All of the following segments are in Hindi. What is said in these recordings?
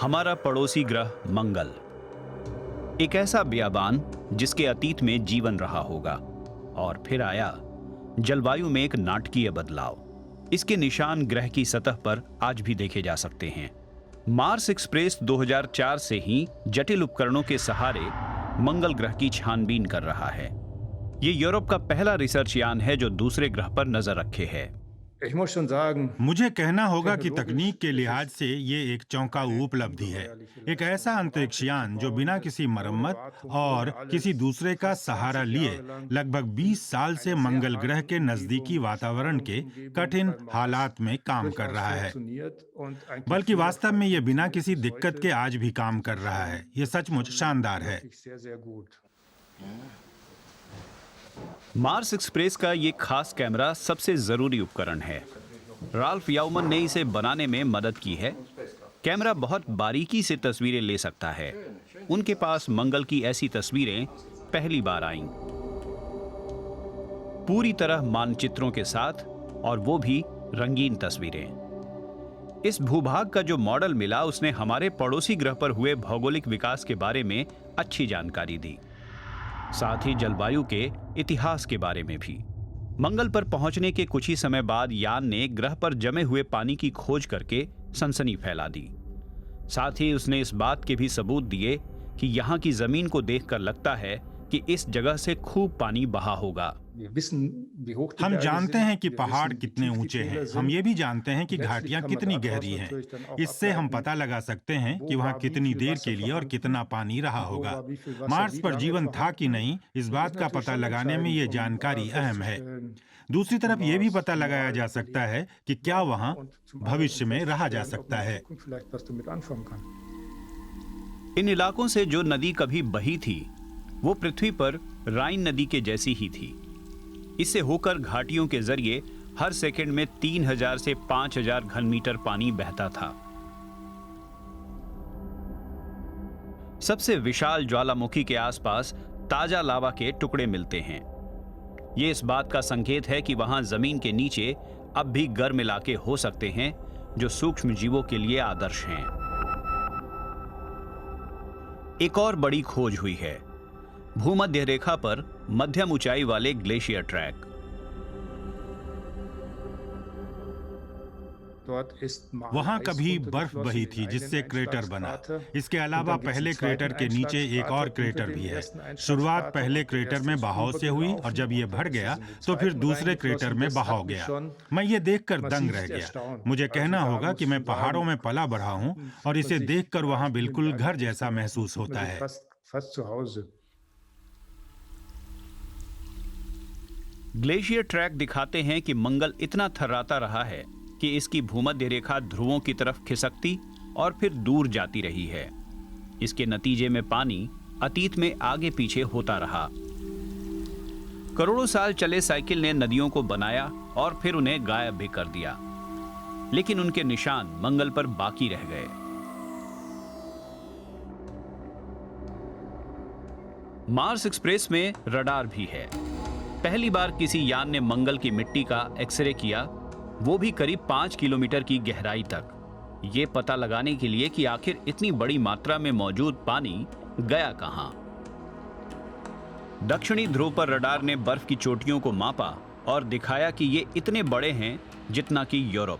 हमारा पड़ोसी ग्रह मंगल, एक ऐसा बियाबान जिसके अतीत में जीवन रहा होगा और फिर आया जलवायु में एक नाटकीय बदलाव। इसके निशान ग्रह की सतह पर आज भी देखे जा सकते हैं। मार्स एक्सप्रेस 2004 से ही जटिल उपकरणों के सहारे मंगल ग्रह की छानबीन कर रहा है। ये यूरोप का पहला रिसर्च यान है जो दूसरे ग्रह पर नजर रखे है। मुझे कहना होगा कि तकनीक के लिहाज से ये एक चौंकाऊ उपलब्धि है। एक ऐसा अंतरिक्ष यान जो बिना किसी मरम्मत और किसी दूसरे का सहारा लिए लगभग 20 साल से मंगल ग्रह के नजदीकी वातावरण के कठिन हालात में काम कर रहा है, बल्कि वास्तव में ये बिना किसी दिक्कत के आज भी काम कर रहा है। ये सचमुच शानदार है। मार्स एक्सप्रेस का ये खास कैमरा सबसे जरूरी उपकरण है। राल्फ याउमन ने इसे बनाने में मदद की है। कैमरा बहुत बारीकी से तस्वीरें ले सकता है। उनके पास मंगल की ऐसी तस्वीरें पहली बार आईं, पूरी तरह मानचित्रों के साथ, और वो भी रंगीन तस्वीरें। इस भूभाग का जो मॉडल मिला उसने हमारे पड़ोसी ग्रह पर हुए भौगोलिक विकास के बारे में अच्छी जानकारी दी, साथ ही जलवायु के इतिहास के बारे में भी। मंगल पर पहुंचने के कुछ ही समय बाद यान ने ग्रह पर जमे हुए पानी की खोज करके सनसनी फैला दी। साथ ही उसने इस बात के भी सबूत दिए कि यहाँ की जमीन को देखकर लगता है कि इस जगह से खूब पानी बहा होगा। हम जानते हैं कि पहाड़ कितने ऊंचे हैं। हम ये भी जानते हैं कि घाटियां कितनी गहरी हैं। इससे हम पता लगा सकते हैं कि वहाँ कितनी देर के लिए और कितना पानी रहा होगा। मार्स पर जीवन था कि नहीं, इस बात का पता लगाने में ये जानकारी अहम है। दूसरी तरफ ये भी पता लगाया जा सकता है कि क्या वहाँ भविष्य में रहा जा सकता है। इन इलाकों से जो नदी कभी बही थी वो पृथ्वी पर राइन नदी के जैसी ही थी। इससे होकर घाटियों के जरिए हर सेकंड में 3000 से 5000 घन मीटर पानी बहता था। सबसे विशाल ज्वालामुखी के आसपास ताजा लावा के टुकड़े मिलते हैं। यह इस बात का संकेत है कि वहां जमीन के नीचे अब भी गर्म इलाके हो सकते हैं जो सूक्ष्म जीवों के लिए आदर्श हैं। एक और बड़ी खोज हुई है, भूमध्य रेखा पर मध्यम ऊंचाई वाले ग्लेशियर ट्रैक। वहाँ कभी बर्फ बही थी जिससे क्रेटर बना। इसके अलावा पहले क्रेटर के नीचे एक और क्रेटर भी है। शुरुआत पहले क्रेटर में बहाव से हुई और जब ये बढ़ गया तो फिर दूसरे क्रेटर में बहाव गया। मैं ये देखकर दंग रह गया। मुझे कहना होगा कि मैं पहाड़ों में पला बढ़ा हूँ और इसे देखकर वहाँ बिल्कुल घर जैसा महसूस होता है। ग्लेशियर ट्रैक दिखाते हैं कि मंगल इतना थर्राता रहा है कि इसकी भूमध्य रेखा ध्रुवों की तरफ खिसकती और फिर दूर जाती रही है। इसके नतीजे में पानी अतीत में आगे पीछे होता रहा। करोड़ों साल चले साइकिल ने नदियों को बनाया और फिर उन्हें गायब भी कर दिया, लेकिन उनके निशान मंगल पर बाकी रह गए। मार्स एक्सप्रेस में रडार भी है। पहली बार किसी यान ने मंगल की मिट्टी का एक्सरे किया, वो भी करीब 5 किलोमीटर की गहराई तक, ये पता लगाने के लिए कि आखिर इतनी बड़ी मात्रा में मौजूद पानी गया कहां। दक्षिणी ध्रुव पर रडार ने बर्फ की चोटियों को मापा और दिखाया कि ये इतने बड़े हैं जितना कि यूरोप।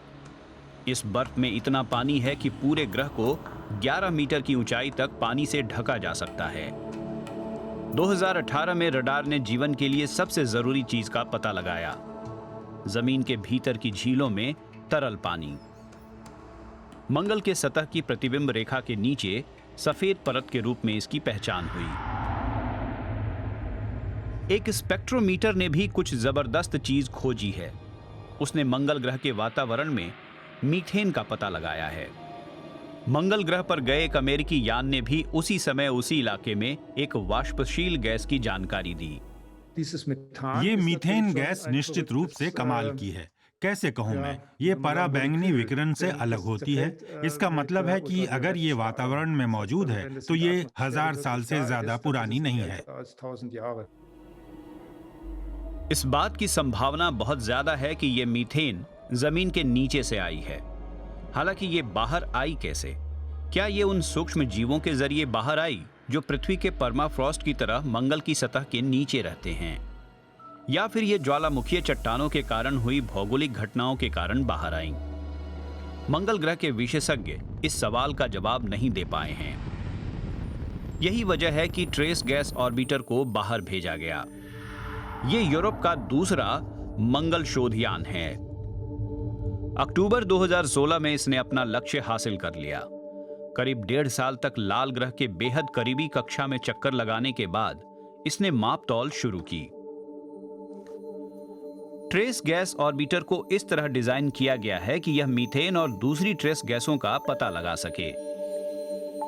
इस बर्फ में इतना पानी है कि पूरे ग्रह को 11 मीटर की ऊंचाई तक पानी से ढका जा सकता है। 2018 में रडार ने जीवन के लिए सबसे जरूरी चीज का पता लगाया, जमीन के भीतर की झीलों में तरल पानी। मंगल के सतह की प्रतिबिंब रेखा के नीचे सफेद परत के रूप में इसकी पहचान हुई। एक स्पेक्ट्रोमीटर ने भी कुछ जबरदस्त चीज खोजी है। उसने मंगल ग्रह के वातावरण में मीथेन का पता लगाया है। मंगल ग्रह पर गए एक अमेरिकी यान ने भी उसी समय उसी इलाके में एक वाष्पशील गैस की जानकारी दी। ये मीथेन गैस निश्चित रूप से कमाल की है। कैसे कहूँ मैं, ये पराबैंगनी विकिरण से अलग होती है। इसका मतलब है कि अगर ये वातावरण में मौजूद है तो ये 1000 साल से ज्यादा पुरानी नहीं है। इस बात की संभावना बहुत ज्यादा है कि ये मीथेन जमीन के नीचे से आई है। हालांकि ये बाहर आई कैसे, क्या ये उन सूक्ष्म जीवों के जरिए बाहर आई जो पृथ्वी के परमाफ्रॉस्ट की तरह मंगल की सतह के नीचे रहते हैं, या फिर ये ज्वालामुखीय चट्टानों के कारण हुई भौगोलिक घटनाओं के कारण बाहर आई? मंगल ग्रह के विशेषज्ञ इस सवाल का जवाब नहीं दे पाए हैं। यही वजह है कि ट्रेस गैस ऑर्बिटर को बाहर भेजा गया। ये यूरोप का दूसरा मंगल शोधयान है। अक्टूबर 2016 में इसने अपना लक्ष्य हासिल कर लिया। करीब 1.5 साल तक लाल ग्रह के बेहद करीबी कक्षा में चक्कर लगाने के बाद इसने मापतौल शुरू की। ट्रेस गैस ऑर्बिटर को इस तरह डिजाइन किया गया है कि यह मीथेन और दूसरी ट्रेस गैसों का पता लगा सके।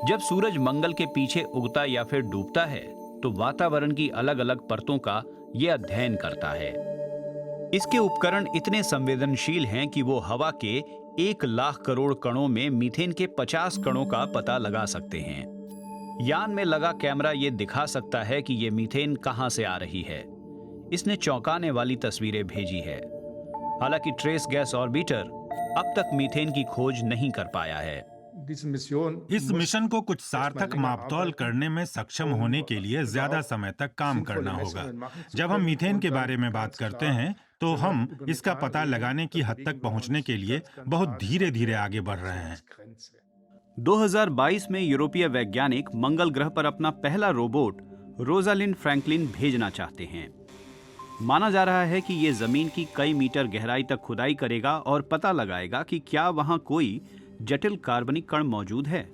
जब सूरज मंगल के पीछे उगता या फिर डूबता है तो वातावरण की अलग अलग परतों का यह अध्ययन करता है। इसके उपकरण इतने संवेदनशील हैं कि वो हवा के 1 लाख करोड़ कणों में मीथेन के 50 कणों का पता लगा सकते हैं। यान में लगा कैमरा ये दिखा सकता है कि ये मीथेन कहां से आ रही है। इसने चौंकाने वाली तस्वीरें भेजी है। हालांकि ट्रेस गैस ऑर्बिटर अब तक मीथेन की खोज नहीं कर पाया है। इस मिशन को कुछ सार्थक मापतौल करने में सक्षम होने के लिए ज्यादा समय तक काम करना होगा। जब हम मीथेन के बारे में बात करते हैं तो हम इसका पता लगाने की हद तक पहुंचने के लिए बहुत धीरे धीरे आगे बढ़ रहे हैं। 2022 में यूरोपीय वैज्ञानिक मंगल ग्रह पर अपना पहला रोबोट रोजालिंड फ्रैंकलिन भेजना चाहते हैं। माना जा रहा है कि ये जमीन की कई मीटर गहराई तक खुदाई करेगा और पता लगाएगा कि क्या वहां कोई जटिल कार्बनिक कण मौजूद है।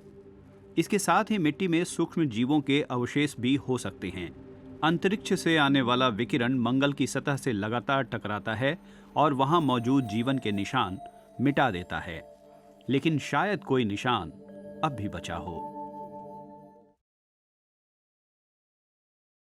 इसके साथ ही मिट्टी में सूक्ष्म जीवों के अवशेष भी हो सकते हैं। अंतरिक्ष से आने वाला विकिरण मंगल की सतह से लगातार टकराता है और वहां मौजूद जीवन के निशान मिटा देता है, लेकिन शायद कोई निशान अब भी बचा हो।